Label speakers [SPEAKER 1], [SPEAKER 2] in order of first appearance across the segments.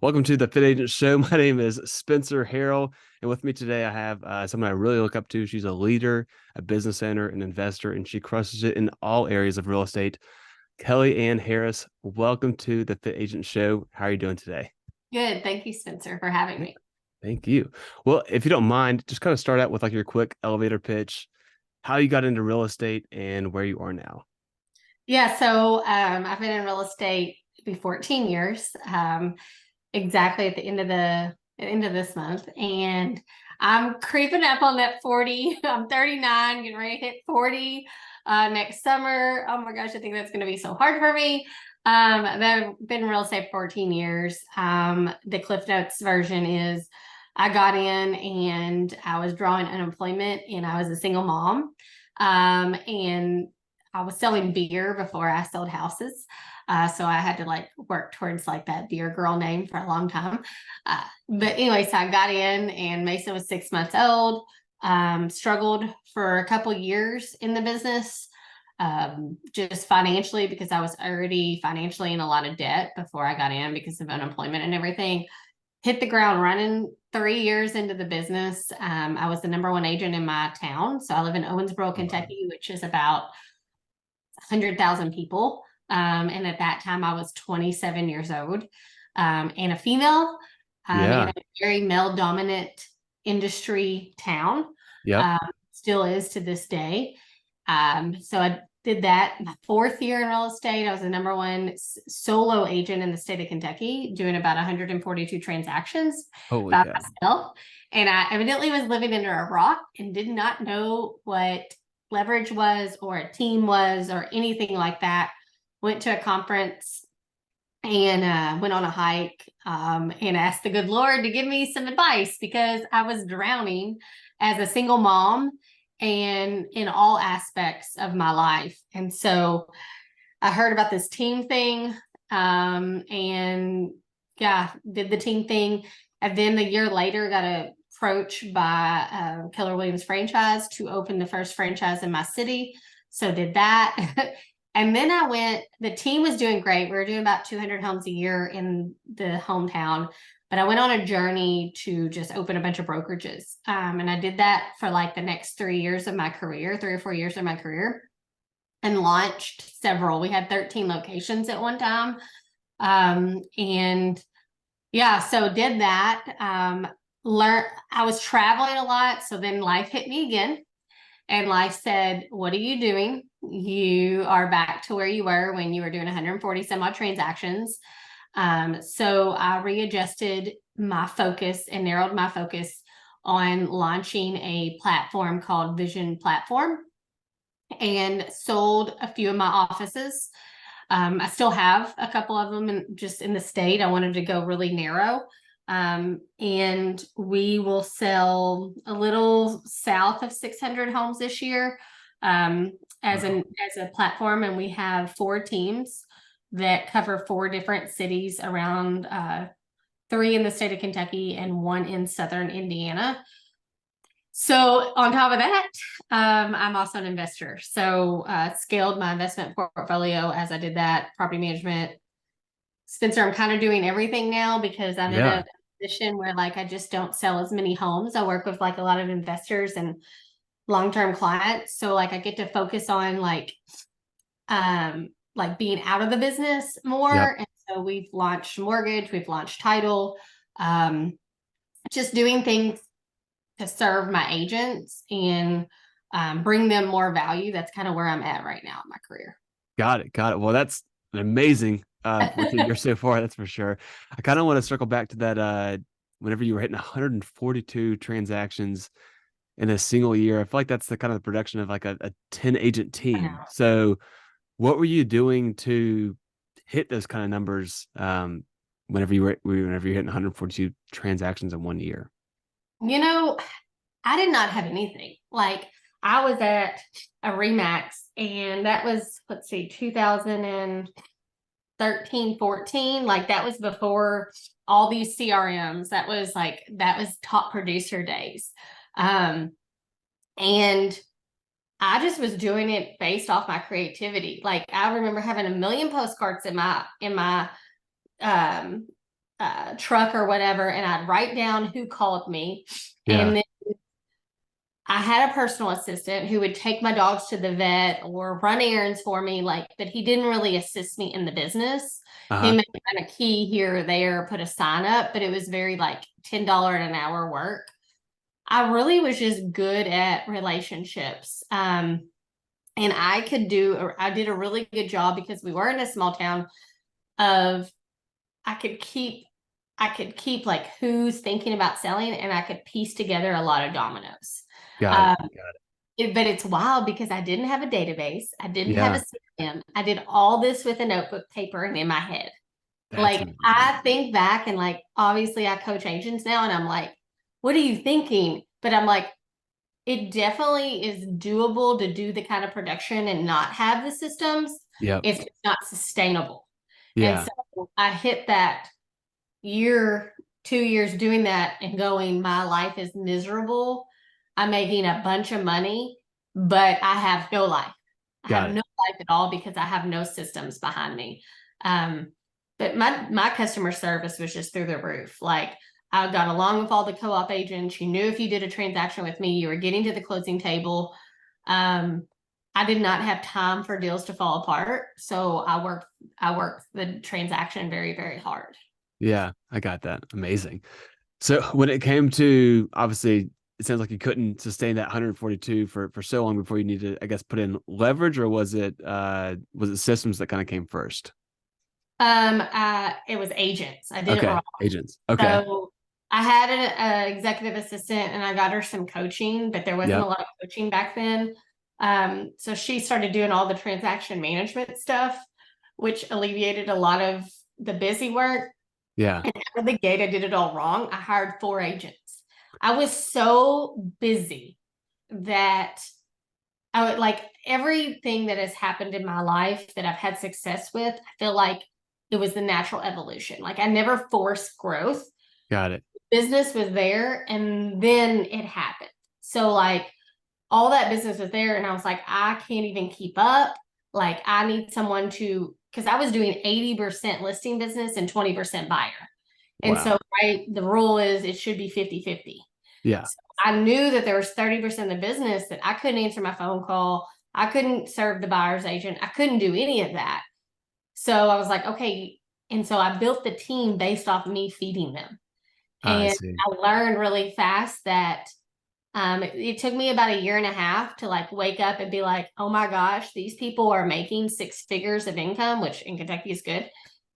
[SPEAKER 1] Welcome to the Fit Agent Show. My name is Spencer Harrell, and with me today I have someone I really look up to. She's a leader, a business owner, an investor, and she crushes it in all areas of real estate. Kelly Ann Harris, welcome to the Fit Agent Show. How are you doing today?
[SPEAKER 2] Good. Thank you, Spencer, for having me.
[SPEAKER 1] Thank you. Well, if you don't mind, just kind of start out with like your quick elevator pitch, how you got into real estate and where you are now.
[SPEAKER 2] Yeah, so I've been in real estate maybe 14 years, exactly at the end of this month, and I'm creeping up on that 40. I'm 39, getting ready to hit 40 next summer. Oh my gosh, I think that's going to be so hard for me. I've been in real estate for 14 years. The Cliff Notes version is I got in and I was drawing unemployment and I was a single mom. And I was selling beer before I sold houses. So I had to like work towards like that beer girl name for a long time. But anyway, so I got in and Mason was 6 months old. Struggled for a couple years in the business, just financially because I was already financially in a lot of debt before I got in because of unemployment and everything. Hit the ground running 3 years into the business. I was the number one agent in my town. So I live in Owensboro,
[SPEAKER 1] Wow.
[SPEAKER 2] Kentucky, which is about 100,000 people. And at that time, I was 27 years old and a female in
[SPEAKER 1] Yeah.
[SPEAKER 2] a very male dominant industry town.
[SPEAKER 1] Yep.
[SPEAKER 2] Um, Still is to this day. So I did that my fourth year in real estate. I was the number one solo agent in the state of Kentucky, doing about 142 transactions
[SPEAKER 1] Holy
[SPEAKER 2] by
[SPEAKER 1] cow.
[SPEAKER 2] myself. And I evidently was living under a rock and did not know what leverage was or a team was or anything like that. Went to a conference and went on a hike and asked the good Lord to give me some advice because I was drowning as a single mom and in all aspects of my life. And so I heard about this team thing and yeah, did the team thing. And then a year later, got approached by Keller Williams franchise to open the first franchise in my city. So did that. And then I went, the team was doing great. We were doing about 200 homes a year in the hometown. But I went on a journey to just open a bunch of brokerages. And I did that for like the next 3 years of my career, 3 or 4 years of my career, and launched several. We had 13 locations at one time. And yeah, so did that. I was traveling a lot. So then life hit me again. And life said, what are you doing? You are back to where you were when you were doing 140 some odd transactions. So I readjusted my focus and narrowed my focus on launching a platform called Vision Platform and sold a few of my offices. I still have a couple of them just in the state. I wanted to go really narrow. And we will sell a little south of 600 homes this year as
[SPEAKER 1] Wow.
[SPEAKER 2] a platform. And we have 4 teams that cover 4 different cities around 3 in the state of Kentucky and 1 in southern Indiana. So on top of that, I'm also an investor. So scaled my investment portfolio as I did that, property management. Spencer, I'm kind of doing everything now because I'm in
[SPEAKER 1] Yeah.
[SPEAKER 2] a position where like I just don't sell as many homes. I work with like a lot of investors and long-term clients. So like I get to focus on like being out of the business
[SPEAKER 1] Yep.
[SPEAKER 2] more. And so we've launched mortgage, we've launched title, um, just doing things to serve my agents and bring them more value. That's kind of where I'm at right now in my career.
[SPEAKER 1] Got it. Got it. Well, that's an amazing 14 years so far, that's for sure. I kind of want to circle back to that whenever you were hitting 142 transactions in a single year. I feel like that's the kind of production of like a 10 agent
[SPEAKER 2] I know.
[SPEAKER 1] team. So what were you doing to hit those kind of numbers whenever you're hitting 142 transactions in one year?
[SPEAKER 2] You know, I did not have anything. Like I was at a Remax and that was, let's see, 2013, 14. Like that was before all these CRMs. That was top producer days. Um, and I just was doing it based off my creativity. Like I remember having a million postcards in my um truck or whatever, and I'd write down who called me.
[SPEAKER 1] Yeah.
[SPEAKER 2] And then I had a personal assistant who would take my dogs to the vet or run errands for me, like, but he didn't really assist me in the business. He
[SPEAKER 1] Uh-huh.
[SPEAKER 2] may kind of key here or there, put a sign up, but it was very like $10 an hour work. I really was just good at relationships. And I did a really good job because we were in a small town of I could keep I could keep like who's thinking about selling and I could piece together a lot of dominoes.
[SPEAKER 1] Got it.
[SPEAKER 2] Um,
[SPEAKER 1] Got it.
[SPEAKER 2] but it's wild because I didn't have a database. I didn't have a
[SPEAKER 1] Yeah.
[SPEAKER 2] CRM. I did all this with a notebook, paper, and in my head.
[SPEAKER 1] That's
[SPEAKER 2] Like
[SPEAKER 1] amazing.
[SPEAKER 2] I think back and like obviously I coach agents now and I'm like, what are you thinking? But I'm like, it definitely is doable to do the kind of production and not have the systems.
[SPEAKER 1] Yep.
[SPEAKER 2] It's not sustainable. And
[SPEAKER 1] Yeah.
[SPEAKER 2] so I hit that year, 2 years doing that and going, my life is miserable. I'm making a bunch of money, but I have no life. I have
[SPEAKER 1] Got
[SPEAKER 2] no
[SPEAKER 1] it.
[SPEAKER 2] life at all because I have no systems behind me. Um, but my customer service was just through the roof. Like I got along with all the co-op agents. You knew if you did a transaction with me, you were getting to the closing table. Um, I did not have time for deals to fall apart. So I worked the transaction very, very hard.
[SPEAKER 1] Yeah, I got that. Amazing. So when it came to, obviously, it sounds like you couldn't sustain that 142 for so long before you needed to, I guess, put in leverage, or was it systems that kind of came first?
[SPEAKER 2] It was agents. I did it
[SPEAKER 1] Okay,
[SPEAKER 2] wrong.
[SPEAKER 1] agents. Okay.
[SPEAKER 2] So I had an executive assistant and I got her some coaching, but there wasn't a
[SPEAKER 1] Yep.
[SPEAKER 2] lot of coaching back then. So she started doing all the transaction management stuff, which alleviated a lot of the busy work.
[SPEAKER 1] Yeah.
[SPEAKER 2] And out of the gate, I did it all wrong. I hired 4 agents. I was so busy that I would like everything that has happened in my life that I've had success with. I feel like it was the natural evolution. Like I never forced growth.
[SPEAKER 1] Got it.
[SPEAKER 2] Business was there and then it happened. So like all that business was there and I was like, I can't even keep up. Like I need someone to, because I was doing 80% listing business and 20% buyer. And
[SPEAKER 1] Wow.
[SPEAKER 2] so, right, the rule is it should be 50-50.
[SPEAKER 1] Yeah.
[SPEAKER 2] So I knew that there was 30% of the business that I couldn't answer my phone call. I couldn't serve the buyer's agent. I couldn't do any of that. So I was like, okay. And so I built the team based off me feeding them.
[SPEAKER 1] I
[SPEAKER 2] And
[SPEAKER 1] see.
[SPEAKER 2] I learned really fast that it took me about a year and a half to like wake up and be like, oh my gosh, these people are making 6 figures of income, which in Kentucky is good,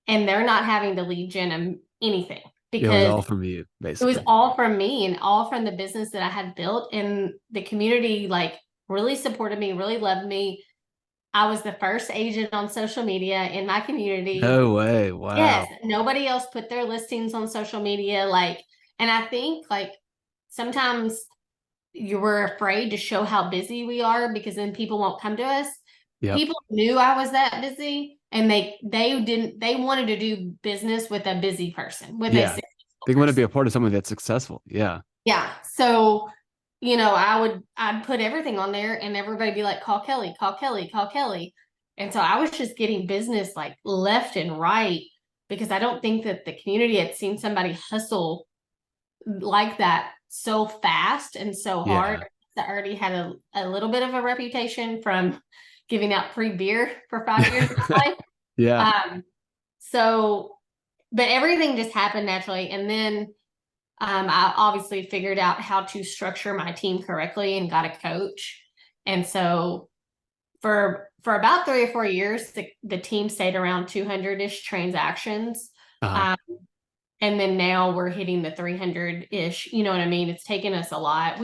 [SPEAKER 2] and they're not having to lead gen anything
[SPEAKER 1] It was
[SPEAKER 2] because
[SPEAKER 1] all from you,
[SPEAKER 2] it was
[SPEAKER 1] basically.
[SPEAKER 2] all from me and all from the business that I had built. And the community like really supported me, really loved me. I was the first agent on social media in my community.
[SPEAKER 1] No way.
[SPEAKER 2] Yes,
[SPEAKER 1] Wow.
[SPEAKER 2] nobody else put their listings on social media. Like, and I think like sometimes you were afraid to show how busy we are because then people won't come to us.
[SPEAKER 1] Yep.
[SPEAKER 2] People knew I was that busy and they wanted to do business with a busy person, with a
[SPEAKER 1] Yeah.
[SPEAKER 2] successful
[SPEAKER 1] They want to be
[SPEAKER 2] person.
[SPEAKER 1] a part of something that's successful. Yeah.
[SPEAKER 2] Yeah. So, I'd put everything on there and everybody be like, call Kelly, call Kelly, call Kelly. And so I was just getting business like left and right because I don't think that the community had seen somebody hustle like that so fast and so hard.
[SPEAKER 1] Yeah.
[SPEAKER 2] I already had a little bit of a reputation from giving out free beer for 5 years of my life.
[SPEAKER 1] Yeah.
[SPEAKER 2] So, but everything just happened naturally. And then I obviously figured out how to structure my team correctly and got a coach. And so for about 3 or 4 years, the team stayed around 200-ish transactions.
[SPEAKER 1] Uh-huh.
[SPEAKER 2] Um, and then now we're hitting the 300-ish. You know what I mean? It's taken us a lot.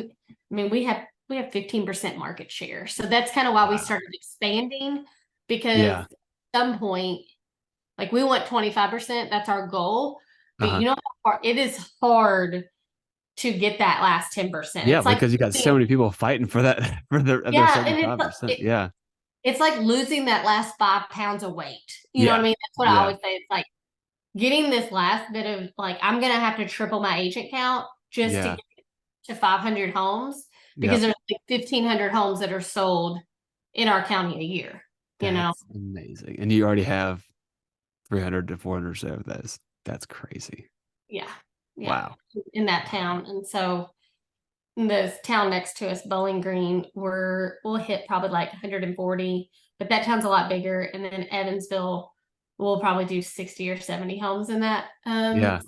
[SPEAKER 2] We have 15% market share. So that's kind of why we
[SPEAKER 1] Wow.
[SPEAKER 2] started expanding because
[SPEAKER 1] Yeah.
[SPEAKER 2] at some point, like we want 25%, that's our goal. But
[SPEAKER 1] Uh-huh.
[SPEAKER 2] you know how hard it is hard to get that last 10%.
[SPEAKER 1] Yeah,
[SPEAKER 2] It's like
[SPEAKER 1] because you got so many people fighting for that for their
[SPEAKER 2] yeah, and it's
[SPEAKER 1] 75%. Yeah.
[SPEAKER 2] it's like losing that last 5 pounds of weight. You know what I
[SPEAKER 1] Yeah.
[SPEAKER 2] mean? That's what I
[SPEAKER 1] Yeah.
[SPEAKER 2] always say. It's like getting this last bit of like I'm gonna have to triple my agent count just to
[SPEAKER 1] Yeah.
[SPEAKER 2] get to 500 homes because
[SPEAKER 1] Yep.
[SPEAKER 2] there's like 1,500 homes that are sold in our county a year. You know,
[SPEAKER 1] That's amazing. And you already have 300 to 400 or so of those. That's crazy.
[SPEAKER 2] Yeah. Yeah.
[SPEAKER 1] Wow.
[SPEAKER 2] In that town. And so the town next to us, Bowling Green, we'll hit probably like 140, but that town's a lot bigger. And then Evansville will probably do 60 or 70 homes in that.
[SPEAKER 1] Yeah.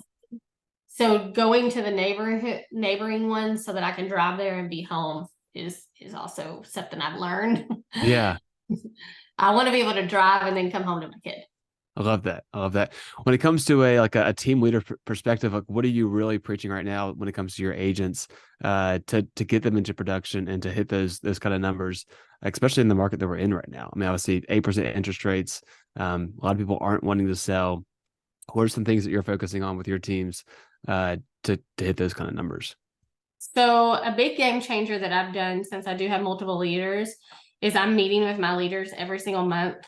[SPEAKER 2] So going to the neighboring ones so that I can drive there and be home is also something I've learned.
[SPEAKER 1] Yeah.
[SPEAKER 2] I want to be able to drive and then come home to my kid.
[SPEAKER 1] I love that. I love that. When it comes to a team leader perspective, like what are you really preaching right now when it comes to your agents to get them into production and to hit those kind of numbers, especially in the market that we're in right now? I mean, obviously 8% interest rates. A lot of people aren't wanting to sell. What are some things that you're focusing on with your teams to hit those kind of numbers?
[SPEAKER 2] So a big game changer that I've done since I do have multiple leaders is I'm meeting with my leaders every single month.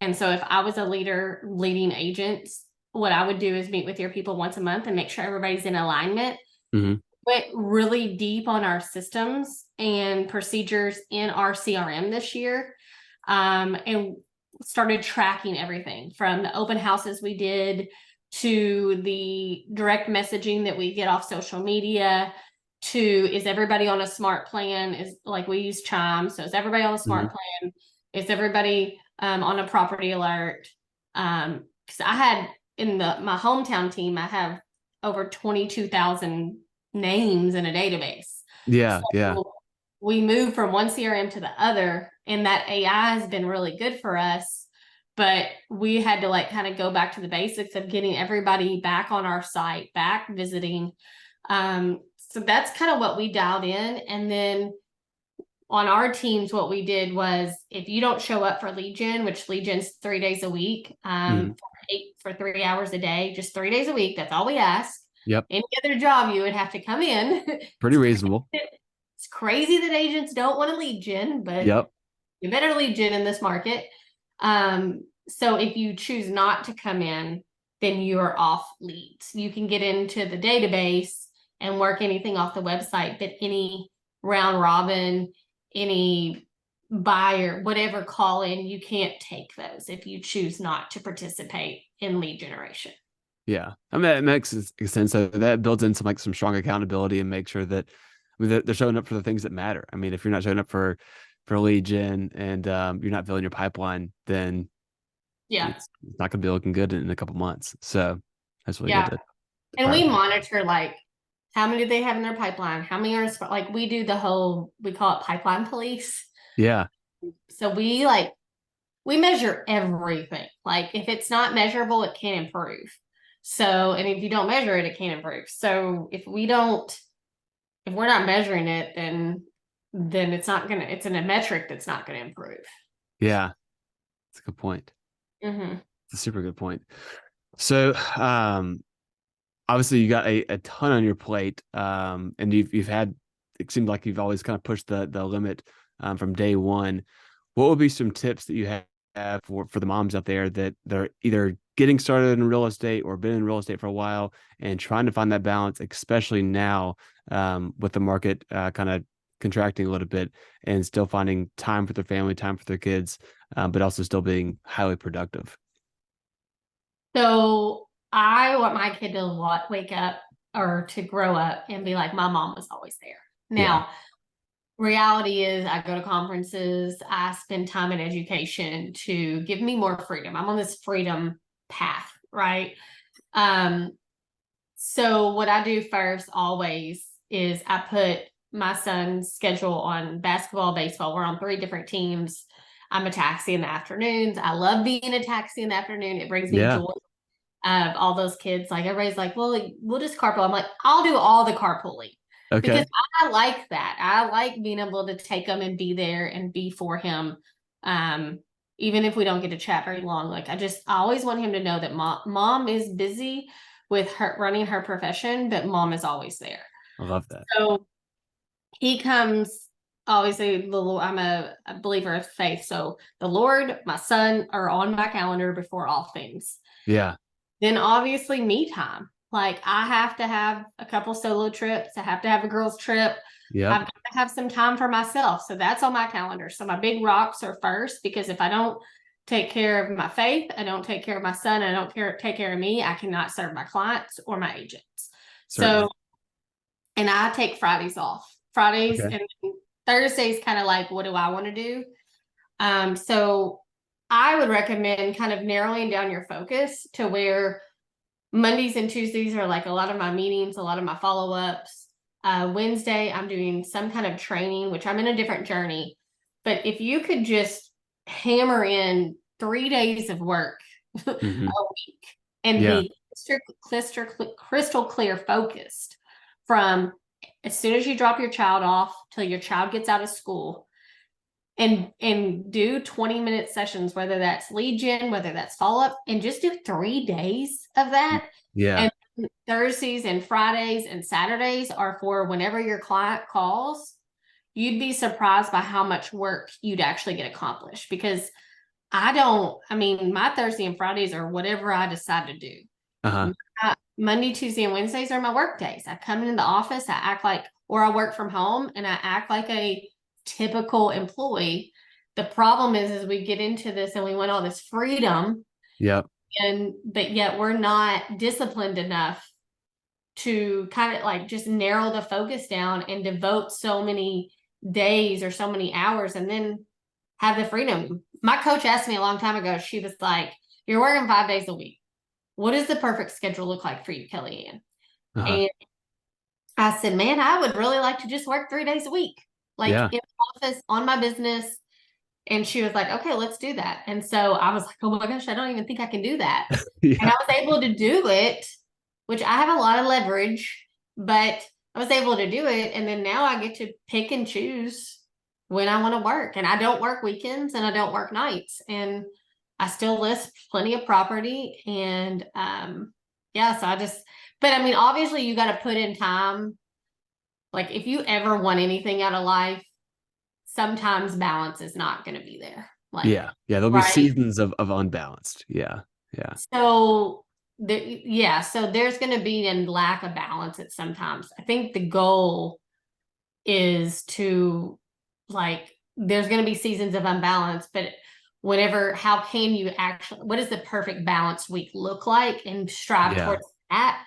[SPEAKER 2] And so if I was a leader leading agents, what I would do is meet with your people once a month and make sure everybody's in alignment.
[SPEAKER 1] Hmm.
[SPEAKER 2] Went really deep on our systems and procedures in our CRM this year, and started tracking everything from the open houses we did to the direct messaging that we get off social media to is everybody on a smart plan, is like we use Chime, so is everybody on a
[SPEAKER 1] Hmm.
[SPEAKER 2] smart plan, is everybody on a property alert, because I had in my hometown team I have over 22,000 names in a database.
[SPEAKER 1] Yeah. Yeah.
[SPEAKER 2] So we moved from one CRM to the other, and that AI has been really good for us. But we had to like kind of go back to the basics of getting everybody back on our site, back visiting. So that's kind of what we dialed in. And then on our teams, what we did was if you don't show up for lead gen, which lead gen's 3 days a week,
[SPEAKER 1] Hmm.
[SPEAKER 2] for 3 hours a day, just 3 days a week, that's all we ask.
[SPEAKER 1] Yep.
[SPEAKER 2] Any other job, you would have to come in.
[SPEAKER 1] Pretty reasonable.
[SPEAKER 2] It's crazy that agents don't want to lead gen, but
[SPEAKER 1] Yep.
[SPEAKER 2] you better lead gen in this market. So if you choose not to come in, then you're off leads. You can get into the database and work anything off the website, but any round robin, any buyer, whatever call in, you can't take those if you choose not to participate in lead generation.
[SPEAKER 1] Yeah, I mean, it makes sense. So that builds in some strong accountability and make sure that I mean they're showing up for the things that matter. I mean, if you're not showing up for lead gen and you're not filling your pipeline, then
[SPEAKER 2] Yeah.
[SPEAKER 1] it's not going to be looking good in a couple months. So that's really good
[SPEAKER 2] Yeah.
[SPEAKER 1] to
[SPEAKER 2] And we
[SPEAKER 1] prioritize.
[SPEAKER 2] monitor like how many do they have in their pipeline? How many are like we do the whole, we call it pipeline police.
[SPEAKER 1] Yeah,
[SPEAKER 2] So we measure everything. Like if it's not measurable, it can't improve. So, and if you don't measure it, it can't improve. So if we're not measuring it, then it's in a metric that's not gonna improve.
[SPEAKER 1] yeah, it's a good point.
[SPEAKER 2] Mm-hmm.
[SPEAKER 1] It's a super good point. So, obviously you got a ton on your plate, and you've had it seemed like you've always kind of pushed the limit from day one. What would be some tips that you have for the moms out there that they're either getting started in real estate or been in real estate for a while and trying to find that balance, especially now with the market kind of contracting a little bit and still finding time for their family, time for their kids, but also still being highly productive?
[SPEAKER 2] So I want my kid to wake up or to grow up and be like, my mom was always there.
[SPEAKER 1] Yeah.
[SPEAKER 2] Now, reality is I go to conferences, I spend time in education to give me more freedom. I'm on this freedom path, right? Um, so what I do first always is I put my son's schedule on basketball, baseball. We're on 3 different teams. I'm a taxi in the afternoons. I love being a taxi in the afternoon. It brings me
[SPEAKER 1] Yeah.
[SPEAKER 2] joy of all those kids. Like everybody's like, well, like, we'll just carpool. I'm like, I'll do all the carpooling because
[SPEAKER 1] Okay.
[SPEAKER 2] I like that. I like being able to take him and be there and be for him. Um, Even if we don't get to chat very long, like I always want him to know that mom is busy with her running her profession, but mom is always there.
[SPEAKER 1] I love that.
[SPEAKER 2] So he comes, obviously I'm a believer of faith. So the Lord, my son are on my calendar before all things.
[SPEAKER 1] Yeah.
[SPEAKER 2] Then obviously me time. Like I have to have a couple solo trips. I have to have a girls trip.
[SPEAKER 1] Yep.
[SPEAKER 2] I've got to have some time for myself. So that's on my calendar. So my big rocks are first because if I don't take care of my faith, I don't take care of my son, I don't take care of me, I cannot serve my clients or my agents. So,
[SPEAKER 1] Certainly.
[SPEAKER 2] and I take Fridays off. Fridays
[SPEAKER 1] Okay.
[SPEAKER 2] and Thursdays kind of like, what do I want to do? So I would recommend kind of narrowing down your focus to where Mondays and Tuesdays are like a lot of my meetings, a lot of my follow-ups. Wednesday, I'm doing some kind of training, which I'm in a different journey. But if you could just hammer in 3 days of work a
[SPEAKER 1] Hmm.
[SPEAKER 2] week and
[SPEAKER 1] Yeah.
[SPEAKER 2] be crystal clear focused from as soon as you drop your child off till your child gets out of school, and do 20-minute sessions, whether that's lead gen, whether that's follow-up, and just do 3 days of that.
[SPEAKER 1] Yeah.
[SPEAKER 2] And Thursdays and Fridays and Saturdays are for whenever your client calls. You'd be surprised by how much work you'd actually get accomplished, because I mean, my Thursday and Fridays are whatever I decide to do.
[SPEAKER 1] Uh-huh.
[SPEAKER 2] Monday, Tuesday, and Wednesdays are my work days. I come into the office, I act like, or I work from home and I act like a typical employee. The problem is we get into this and we want all this freedom,
[SPEAKER 1] Yep.
[SPEAKER 2] but yet we're not disciplined enough to kind of like just narrow the focus down and devote so many days or so many hours and then have the freedom. My coach asked me a long time ago, she was like, "You're working 5 days a week. What does the perfect schedule look like for you, Kellyanne?"
[SPEAKER 1] Uh-huh.
[SPEAKER 2] And I said, "Man, I would really like to just work 3 days a week, like
[SPEAKER 1] Yeah.
[SPEAKER 2] in the office on my business." And she was like, "Okay, let's do that." And so I was like, "Oh my gosh, I don't even think I can do that." And
[SPEAKER 1] Yeah.
[SPEAKER 2] I was able to do it, which I have a lot of leverage, but I was able to do it. And then now I get to pick and choose when I want to work. And I don't work weekends and I don't work nights. And I still list plenty of property. And yeah, so but I mean, obviously you got to put in time. Like if you ever want anything out of life, sometimes balance is not going to be there. Like,
[SPEAKER 1] Yeah. Yeah. There'll be
[SPEAKER 2] right.
[SPEAKER 1] seasons of unbalanced. Yeah. Yeah.
[SPEAKER 2] So yeah, so there's going to be a lack of balance at sometimes. I think the goal is to like there's going to be seasons of unbalance, but how can you actually, what does the perfect balanced week look like, and strive
[SPEAKER 1] Yeah.
[SPEAKER 2] towards that.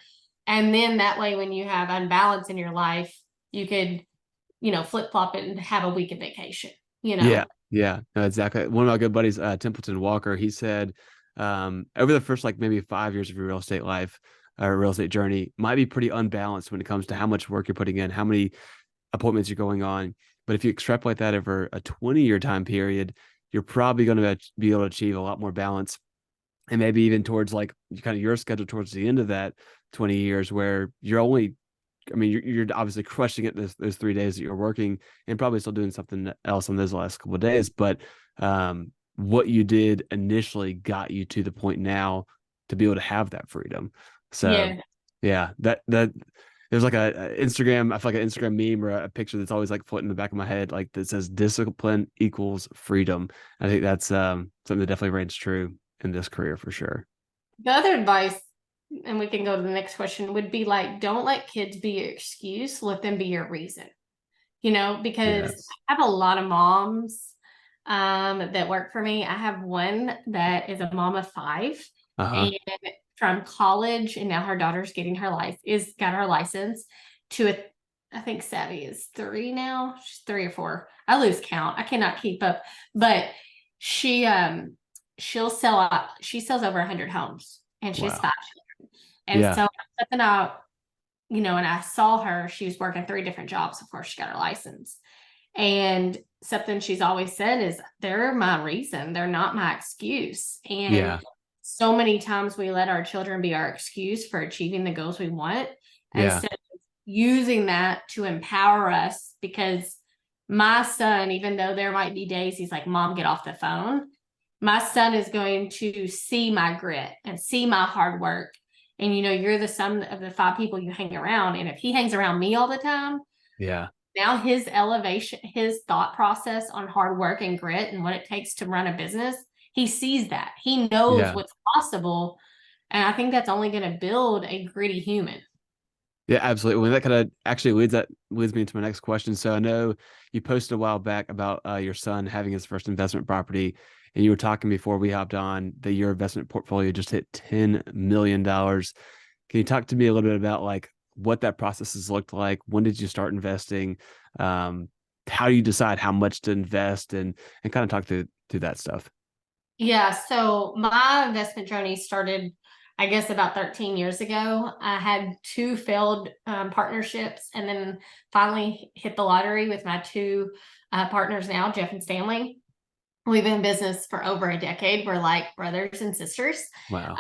[SPEAKER 2] And then that way when you have unbalance in your life, you could, flip flop it and have a week of vacation, you
[SPEAKER 1] Yeah.
[SPEAKER 2] know.
[SPEAKER 1] Yeah. No, exactly. One of my good buddies, Templeton Walker, he said, over the first like maybe 5 years of your real estate life or real estate journey might be pretty unbalanced when it comes to how much work you're putting in, how many appointments you're going on. But if you extrapolate that over a 20-year time period, you're probably going to be able to achieve a lot more balance. And maybe even towards like kind of your schedule towards the end of that 20 years where you're only, I mean, you're obviously crushing it those 3 days that you're working and probably still doing something else on those last couple of days. But what you did initially got you to the point now to be able to have that freedom. So
[SPEAKER 2] Yeah.
[SPEAKER 1] yeah, that there's like a Instagram, I feel like an Instagram meme or a picture that's always like floating in the back of my head, like that says discipline equals freedom. I think that's something that definitely reigns true in this career for sure.
[SPEAKER 2] The other advice, and we can go to the next question, would be like, don't let kids be your excuse, let them be your reason. Because
[SPEAKER 1] Yes.
[SPEAKER 2] I have a lot of moms that work for me. I have one that is a mom of five,
[SPEAKER 1] Uh-huh.
[SPEAKER 2] and from college, and now her daughter's getting her got her license to I think Savvy is 3 now. She's 3 or 4. I lose count. I cannot keep up. But she she sells over 100 homes, and she has
[SPEAKER 1] Wow.
[SPEAKER 2] 5 children. And
[SPEAKER 1] Yeah.
[SPEAKER 2] so something out, and I saw her, she was working 3 different jobs before she got her license. And something she's always said is, they're my reason, they're not my excuse. And
[SPEAKER 1] Yeah.
[SPEAKER 2] so many times we let our children be our excuse for achieving the goals we want
[SPEAKER 1] Yeah.
[SPEAKER 2] instead of using that to empower us. Because my son, even though there might be days he's like, "Mom, get off the phone," my son is going to see my grit and see my hard work. And you're the sum of the 5 people you hang around. And if he hangs around me all the time,
[SPEAKER 1] Yeah.
[SPEAKER 2] now his elevation, his thought process on hard work and grit and what it takes to run a business, he sees that. He knows
[SPEAKER 1] Yeah.
[SPEAKER 2] what's possible. And I think that's only going to build a gritty human.
[SPEAKER 1] Yeah, absolutely. Well, that kind of actually leads me into my next question. So I know you posted a while back about your son having his first investment property, And you were talking before we hopped on that your investment portfolio just hit $10 million. Can you talk to me a little bit about like what that process has looked like? When did you start investing? Um, how do you decide how much to invest, and kind of talk through that stuff?
[SPEAKER 2] Yeah, so my investment journey started, I guess, about 13 years ago. I had two failed partnerships and then finally hit the lottery with my two partners now, Jeff and Stanley. We've been in business for over a decade. We're like brothers and sisters.
[SPEAKER 1] Wow.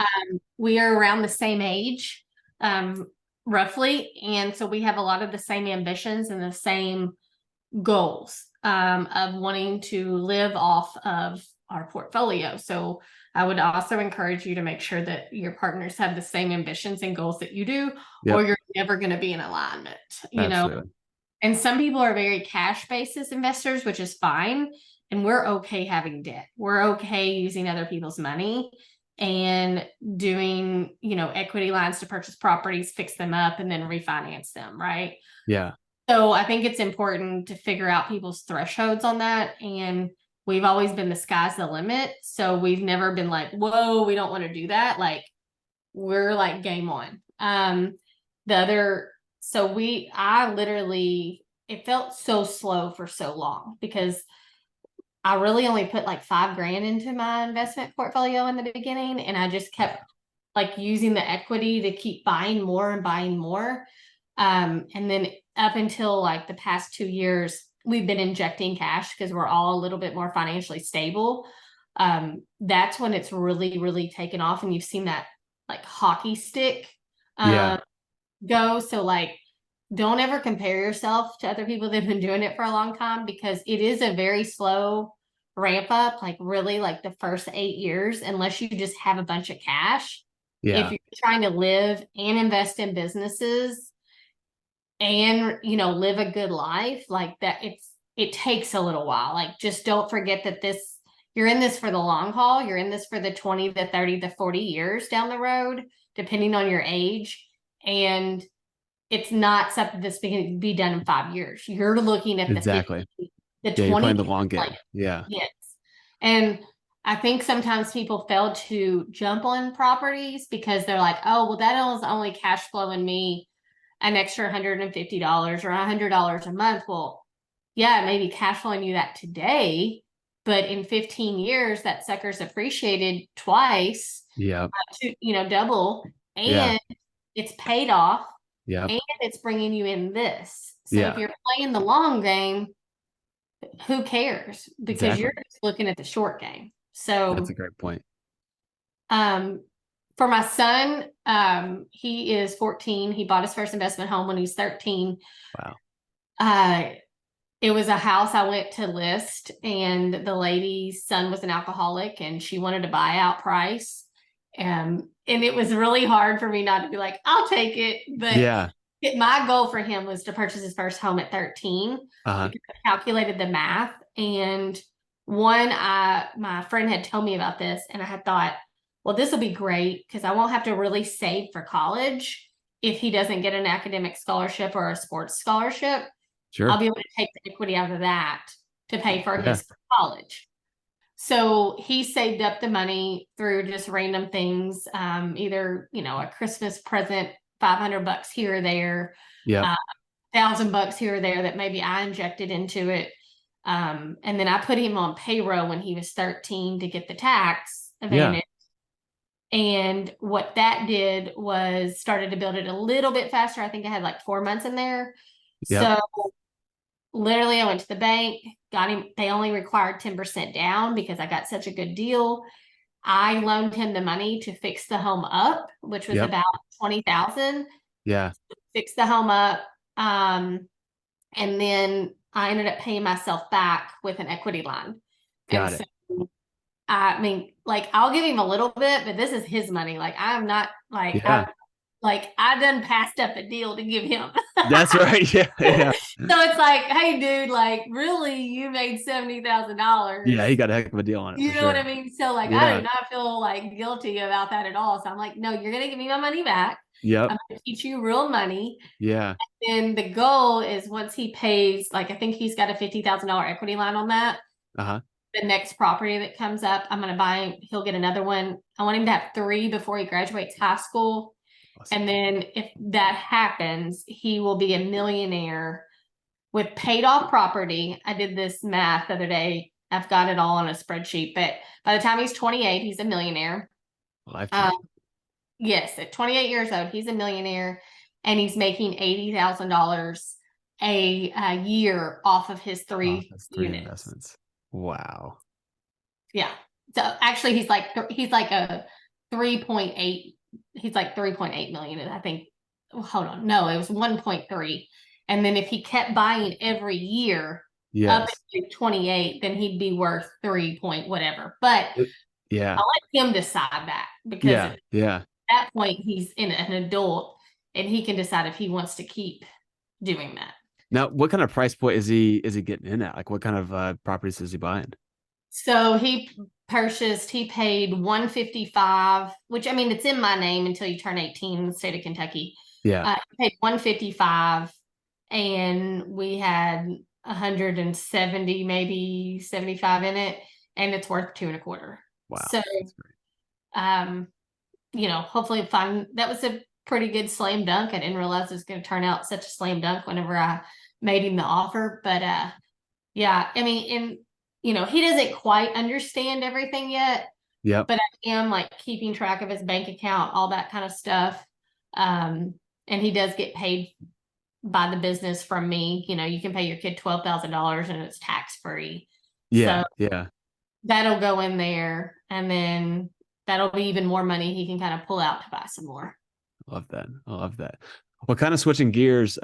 [SPEAKER 2] We are around the same age, um, roughly. And so we have a lot of the same ambitions and the same goals of wanting to live off of our portfolio. So I would also encourage you to make sure that your partners have the same ambitions and goals that you do, or
[SPEAKER 1] Yep.
[SPEAKER 2] you're never going to be in alignment, you know.
[SPEAKER 1] Absolutely.
[SPEAKER 2] And some people are very cash basis investors, which is fine. And we're okay having debt. We're okay using other people's money and doing, equity lines to purchase properties, fix them up, and then refinance them, right?
[SPEAKER 1] Yeah.
[SPEAKER 2] So I think it's important to figure out people's thresholds on that. And we've always been the sky's the limit. So we've never been like, whoa, we don't want to do that. Like we're like game on. The other, so I literally, it felt so slow for so long because I really only put like 5 grand into my investment portfolio in the beginning. And I just kept like using the equity to keep buying more and buying more. And then up until like the past 2 years, we've been injecting cash because we're all a little bit more financially stable. That's when it's really, really taken off. And you've seen that like hockey stick
[SPEAKER 1] Yeah.
[SPEAKER 2] um, go. So like, don't ever compare yourself to other people that have been doing it for a long time because it is a very slow ramp up, like really like the first 8 years, unless you just have a bunch of cash. If
[SPEAKER 1] Yeah.
[SPEAKER 2] you're trying to live and invest in businesses and live a good life like that, it takes a little while. Like just don't forget that you're in this for the long haul. You're in this for the 20 to 30 to 40 years down the road, depending on your age. And it's not something that's going to be done in 5 years. You're looking at the
[SPEAKER 1] Exactly.
[SPEAKER 2] 50, the
[SPEAKER 1] Yeah. You're
[SPEAKER 2] 20,
[SPEAKER 1] playing the long
[SPEAKER 2] like,
[SPEAKER 1] game. Yeah.
[SPEAKER 2] yes. And I think sometimes people fail to jump on properties because they're like, oh, well, that is only cash flowing me an extra $150 or $100 a month. Well, yeah, it may be cash flowing you that today, but in 15 years, that sucker's appreciated twice,
[SPEAKER 1] Yeah.
[SPEAKER 2] double,
[SPEAKER 1] Yeah.
[SPEAKER 2] and it's paid off
[SPEAKER 1] Yeah.
[SPEAKER 2] and it's bringing you in this. So if
[SPEAKER 1] Yeah.
[SPEAKER 2] you're playing the long game, who cares? Because you're
[SPEAKER 1] Exactly.
[SPEAKER 2] just looking at the short game.
[SPEAKER 1] That's a
[SPEAKER 2] So,
[SPEAKER 1] great point.
[SPEAKER 2] um, for my son, he is 14. He bought his first investment home when he was 13.
[SPEAKER 1] Wow.
[SPEAKER 2] Uh, it was a house I went to list, and the lady's son was an alcoholic, and she wanted a buyout price. And it was really hard for me not to be like, I'll take it. But
[SPEAKER 1] Yeah.
[SPEAKER 2] my goal for him was to purchase his first home at 13
[SPEAKER 1] Uh-huh.
[SPEAKER 2] because I calculated the math. And my friend had told me about this, and I had thought, well, this will be great because I won't have to really save for college if he doesn't get an academic scholarship or a sports scholarship. I'll
[SPEAKER 1] Sure.
[SPEAKER 2] be able to take the equity out of that to pay for
[SPEAKER 1] Yeah.
[SPEAKER 2] his college. So he saved up the money through just random things, either, a Christmas present, $500 here or there,
[SPEAKER 1] Yep.
[SPEAKER 2] 1,000 bucks here or there that maybe I injected into it. And then I put him on payroll when he was 13 to get the tax
[SPEAKER 1] Yeah.
[SPEAKER 2] advantage. And what that did was started to build it a little bit faster. I think I had like 4 months in there.
[SPEAKER 1] Yep.
[SPEAKER 2] So literally, I went to the bank, got him. They only required 10% down because I got such a good deal. I loaned him the money to fix the home up, which was
[SPEAKER 1] Yep.
[SPEAKER 2] about 20,000.
[SPEAKER 1] Yeah.
[SPEAKER 2] Fix the home up, and then I ended up paying myself back with an equity line. And
[SPEAKER 1] Got
[SPEAKER 2] so,
[SPEAKER 1] it.
[SPEAKER 2] I mean, like I'll give him a little bit, but this is his money. Like I'm not
[SPEAKER 1] Yeah.
[SPEAKER 2] I done passed up a deal to give him.
[SPEAKER 1] That's right. Yeah. Yeah.
[SPEAKER 2] So it's like, hey, dude, like, really, you made
[SPEAKER 1] Yeah.
[SPEAKER 2] $70,000.
[SPEAKER 1] He got a heck of a deal on it
[SPEAKER 2] You
[SPEAKER 1] for
[SPEAKER 2] know what I
[SPEAKER 1] sure.
[SPEAKER 2] mean? So, like, I do
[SPEAKER 1] Yeah.
[SPEAKER 2] not feel like guilty about that at all. So I'm like, no, you're gonna give me my money back.
[SPEAKER 1] Yep.
[SPEAKER 2] I'm gonna teach you real money.
[SPEAKER 1] Yeah.
[SPEAKER 2] And the goal is once he pays, like, I think he's got a $50,000 equity line on that.
[SPEAKER 1] Uh-huh.
[SPEAKER 2] the next property that comes up, I'm going to buy him. He'll get another one. I want him to have three before he graduates high school.
[SPEAKER 1] Awesome.
[SPEAKER 2] And then if that happens, he will be a millionaire with paid off property. I did this math the other day. I've got it all on a spreadsheet, but by the time he's 28, he's a millionaire.
[SPEAKER 1] Life
[SPEAKER 2] Um,
[SPEAKER 1] changing.
[SPEAKER 2] yes, at 28 years old, he's a millionaire and he's making $80,000 a year off of his
[SPEAKER 1] Oh,
[SPEAKER 2] three
[SPEAKER 1] that's three
[SPEAKER 2] units.
[SPEAKER 1] investments. Wow.
[SPEAKER 2] Yeah. So actually he's like a 3.8, he's like 3.8 million. And I think, hold on, no, it was 1.3. And then if he kept buying every year up
[SPEAKER 1] Yes.
[SPEAKER 2] to 28, then he'd be worth 3 point whatever. But
[SPEAKER 1] It- yeah.
[SPEAKER 2] I'll let him decide that because
[SPEAKER 1] Yeah.
[SPEAKER 2] at
[SPEAKER 1] Yeah.
[SPEAKER 2] that point he's an adult and he can decide if he wants to keep doing that.
[SPEAKER 1] Now, what kind of price point is he getting in at? Like, what kind of properties is he buying?
[SPEAKER 2] So he paid 155, which I mean it's in my name until you turn 18 in the state of Kentucky.
[SPEAKER 1] Yeah.
[SPEAKER 2] He paid 155 and we had 170, maybe 75 in it, and it's worth two and a quarter.
[SPEAKER 1] Wow.
[SPEAKER 2] So
[SPEAKER 1] That's great.
[SPEAKER 2] um, hopefully find that was a pretty good slam dunk. I didn't realize it was gonna turn out such a slam dunk whenever I made him the offer. But yeah, I mean, and he doesn't quite understand everything yet,
[SPEAKER 1] Yep.
[SPEAKER 2] but I am like keeping track of his bank account, all that kind of stuff. Um, and he does get paid by the business from me. You can pay your kid $12,000 and it's tax free. So
[SPEAKER 1] Yeah. Yeah.
[SPEAKER 2] that'll go in there, and then that'll be even more money he can kind of pull out to buy some more.
[SPEAKER 1] I love that. I love that. Well, kind of switching gears,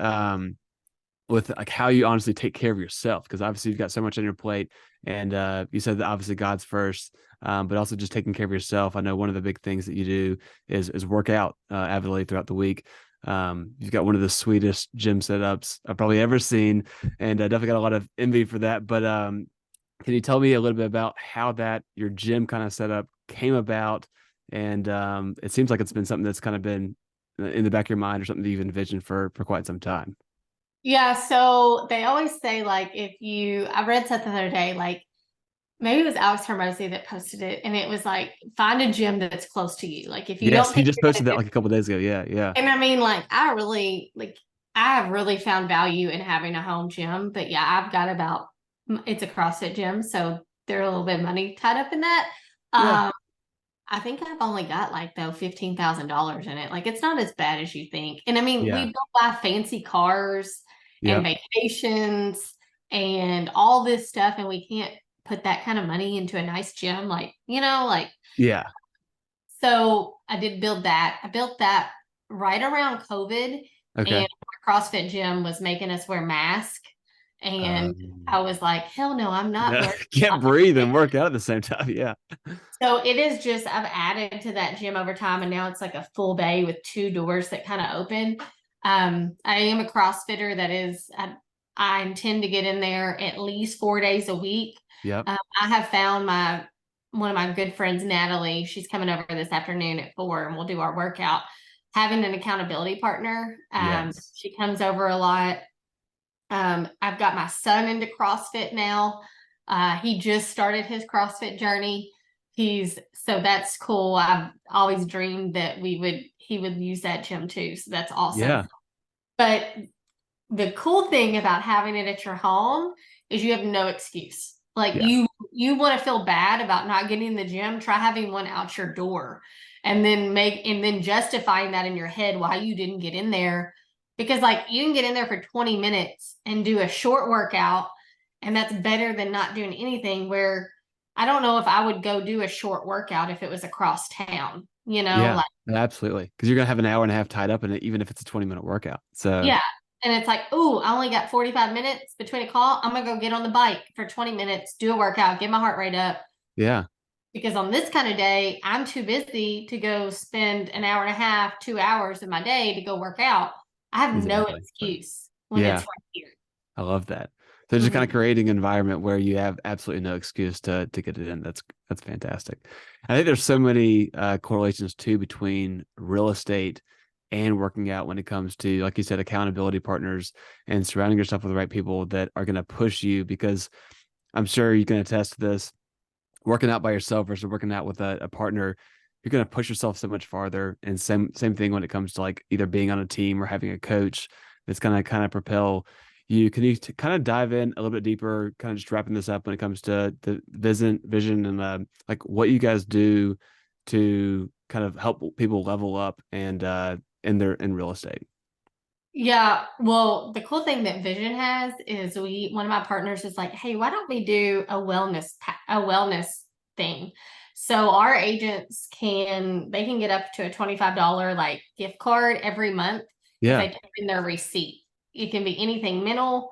[SPEAKER 1] with like how you honestly take care of yourself, because obviously you've got so much on your plate, and you said that obviously God's first, but also just taking care of yourself. I know one of the big things that you do is work out avidly throughout the week. You've got one of the sweetest gym setups I've probably ever seen, and I definitely got a lot of envy for that. But can you tell me a little bit about how that your gym kind of setup came about? And it seems like it's been something that's kind of been in the back of your mind, or something that you've envisioned for quite some time.
[SPEAKER 2] Yeah, so they always say like I read something the other day, like maybe it was Alex Hermosi that posted it, and it was like find a gym that's close to you. Like if you
[SPEAKER 1] Yes,
[SPEAKER 2] don't
[SPEAKER 1] he
[SPEAKER 2] think
[SPEAKER 1] just
[SPEAKER 2] you're
[SPEAKER 1] posted
[SPEAKER 2] gonna
[SPEAKER 1] that
[SPEAKER 2] do,
[SPEAKER 1] like a couple days ago. Yeah, yeah,
[SPEAKER 2] and I mean like I have really found value in having a home gym, but yeah, I've got about it's a CrossFit gym, so there's a little bit of money tied up in that.
[SPEAKER 1] yeah,
[SPEAKER 2] Um, I think I've only got like though $15,000 in it. Like it's not as bad as you think. And I mean,
[SPEAKER 1] yeah,
[SPEAKER 2] we go buy fancy cars and
[SPEAKER 1] yep,
[SPEAKER 2] vacations and all this stuff, and we can't put that kind of money into a nice gym. Like
[SPEAKER 1] yeah.
[SPEAKER 2] so I did build that. I built that right around COVID,
[SPEAKER 1] Okay.
[SPEAKER 2] and our CrossFit gym was making us wear masks. And
[SPEAKER 1] Um,
[SPEAKER 2] I was like, hell no, I'm not
[SPEAKER 1] no,
[SPEAKER 2] wearing.
[SPEAKER 1] can't breathe and work out at the same time. Yeah,
[SPEAKER 2] So it is just I've added to that gym over time, and now it's like a full bay with two doors that kind of open. I am a CrossFitter. I intend to get in there at least 4 days a week.
[SPEAKER 1] yep,
[SPEAKER 2] I have found my one of my good friends, Natalie. She's coming over this afternoon at 4, and we'll do our workout. Having an accountability partner.
[SPEAKER 1] yes,
[SPEAKER 2] She comes over a lot. I've got my son into CrossFit now. He just started his CrossFit journey. So that's cool. I've always dreamed that he would use that gym too. So that's awesome.
[SPEAKER 1] yeah,
[SPEAKER 2] But the cool thing about having it at your home is you have no excuse. Like
[SPEAKER 1] yeah,
[SPEAKER 2] you want to feel bad about not getting in the gym, try having one out your door and then justifying that in your head why you didn't get in there. Because like you can get in there for 20 minutes and do a short workout, and that's better than not doing anything. Where I don't know if I would go do a short workout if it was across town,
[SPEAKER 1] yeah.
[SPEAKER 2] like
[SPEAKER 1] Absolutely, because you're gonna have an hour and a half tied up in it, even if it's a 20-minute workout. So
[SPEAKER 2] yeah. And it's like, oh, I only got 45 minutes between a call. I'm gonna go get on the bike for 20 minutes, do a workout, get my heart rate up.
[SPEAKER 1] yeah,
[SPEAKER 2] Because on this kind of day, I'm too busy to go spend an hour and a half, 2 hours of my day to go work out. I have no
[SPEAKER 1] exactly.
[SPEAKER 2] excuse when it's
[SPEAKER 1] Yeah,
[SPEAKER 2] right here.
[SPEAKER 1] I love that. So just kind of
[SPEAKER 2] Mhm.
[SPEAKER 1] creating an environment where you have absolutely no excuse to get it in. That's fantastic. I think there's so many correlations too between real estate and working out when it comes to, like you said, accountability partners and surrounding yourself with the right people that are going to push you. Because I'm sure you can attest to this. working out by yourself versus working out with a partner, you're going to push yourself so much farther. And same thing when it comes to like either being on a team or having a coach that's going to kind of propel you. Can you kind of dive in a little bit deeper, kind of just wrapping this up when it comes to the vision and like what you guys do to kind of help people level up and in real estate?
[SPEAKER 2] Yeah, well, the cool thing that Vision has is one of my partners is like, hey, why don't we do a wellness thing? So our agents they can get up to a $25 like gift card every month if
[SPEAKER 1] Yeah,
[SPEAKER 2] they type in their receipt. It can be anything mental,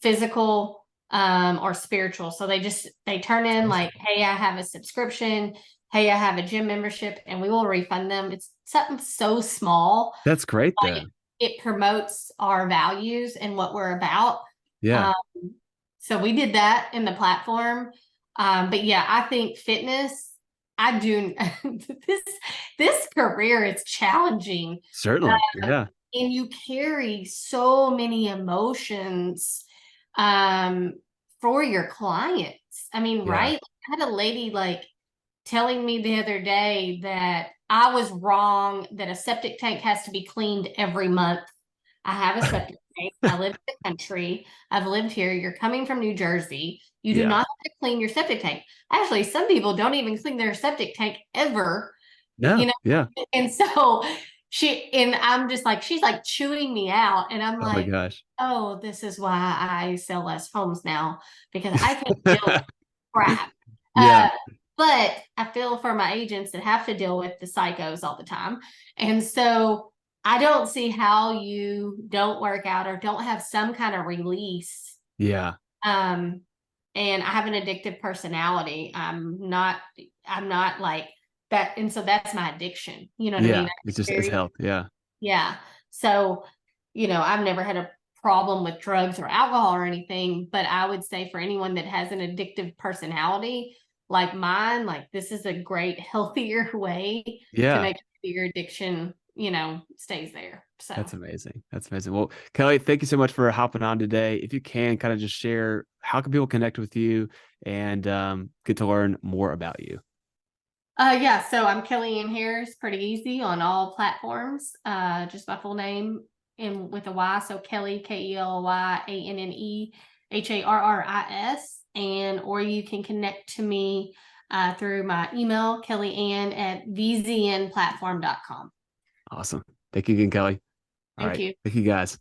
[SPEAKER 2] physical, or spiritual. So they turn
[SPEAKER 1] it's
[SPEAKER 2] in
[SPEAKER 1] awesome.
[SPEAKER 2] like, hey, I have a subscription, hey, I have a gym membership, and we will refund them. It's something so small,
[SPEAKER 1] That's great
[SPEAKER 2] like
[SPEAKER 1] though.
[SPEAKER 2] it promotes our values and what we're about.
[SPEAKER 1] Yeah,
[SPEAKER 2] Um, so we did that in the platform. But yeah, I think fitness, I do this this career is challenging.
[SPEAKER 1] certainly. Yeah,
[SPEAKER 2] And you carry so many emotions um for your clients. I mean,
[SPEAKER 1] yeah.
[SPEAKER 2] right? I had a lady like telling me the other day that I was wrong, that a septic tank has to be cleaned every month. I have a septic tank. I live in the country. I've lived here. You're coming from New Jersey. You do
[SPEAKER 1] Yeah.
[SPEAKER 2] not have to clean your septic tank. Actually, some people don't even clean their septic tank ever, you
[SPEAKER 1] No.
[SPEAKER 2] know.
[SPEAKER 1] Yeah.
[SPEAKER 2] And so and I'm just like, she's like chewing me out. And I'm
[SPEAKER 1] Oh my
[SPEAKER 2] like,
[SPEAKER 1] gosh.
[SPEAKER 2] oh, this is why I sell less homes now because I can deal with crap.
[SPEAKER 1] Yeah.
[SPEAKER 2] Uh, but I feel for my agents that have to deal with the psychos all the time. And so I don't see how you don't work out or don't have some kind of release.
[SPEAKER 1] Yeah.
[SPEAKER 2] Um, and I have an addictive personality. I'm not like that. And so that's my addiction. You know what I mean?
[SPEAKER 1] Yeah. It's
[SPEAKER 2] Very,
[SPEAKER 1] health. Yeah.
[SPEAKER 2] yeah. So, I've never had a problem with drugs or alcohol or anything, but I would say for anyone that has an addictive personality like mine, like this is a great, healthier way to
[SPEAKER 1] Yeah.
[SPEAKER 2] make sure your addiction, stays there. So,
[SPEAKER 1] That's amazing. That's amazing. Well, Kelly, thank you so much for hopping on today. If you can kind of just share how can people connect with you and get to learn more about you.
[SPEAKER 2] yeah, so I'm Kellyanne Harris, pretty easy on all platforms. Just my full name and with a Y. So Kelly, KellyAnnenEHarris. And or you can connect to me through my email, Kellyanne at vznplatform.com.
[SPEAKER 1] Awesome. Thank you again, Kelly. All
[SPEAKER 2] Thank
[SPEAKER 1] right.
[SPEAKER 2] you.
[SPEAKER 1] Thank you guys.